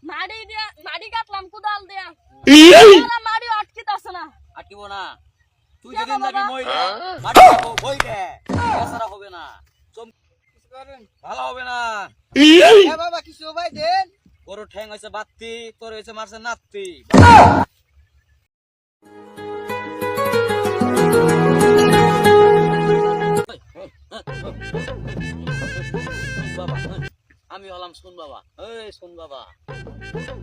মাটি কাটলাম কোদাল দিয়া মাটি আটকিতাছে না। আটকিব না, তুই যেদিন যাবি মইরে মাটি যাবো বইরে, এছাড়া হবে না, ভালো হবে না। বাবা কিছু ভাই দেন। গরু ঠ্যাং হয়েছে বাত্তি, তোর হয়েছে মারছে নাত্তি। বাবা আমি হলাম শুন বাবা, এই শুন বাবা,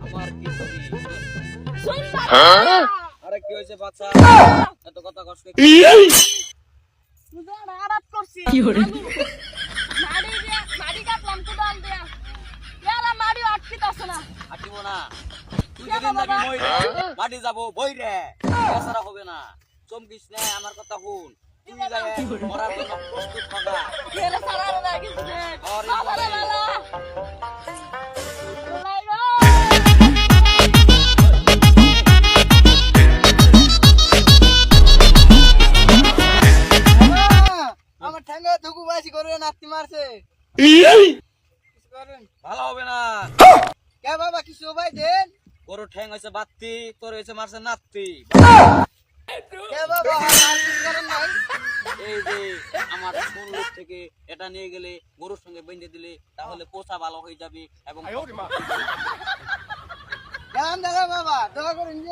আমার কি করি? আরে কি হয়েছে বাচ্চা, এত কথা কষ্ট আড়াত করছি মাটি কাটলাম কোদাল দিয়া মাটি আটকিতাছে না। আটকিব না, তুই যেদিন যাবি মইরে মাটি যাবো বইরে, এছাড়া হবে না, চমকিস না, আমার কথা শুন। তুই যাই মরার জন্য প্রস্তুত থাকা। আমার ঠ্যাঙ্গা ধুকু বাসি করে নাতি মারছে। ভালো হবে না। কে বাবা কিছু ভাই দেন। গরু ঠ্যাং হয়েছে বাত্তি, তোর হয়েছে মারছে নাত্তি। কে বাবা মারপিট করেন নাই। এই যে আমার সুন্দর থেকে এটা নিয়ে গেলে গরুর সঙ্গে বেঁধে দিলে তাহলে পোষা ভালো হয়ে যাবে এবং দাদা বাবা দোয়া করেন যে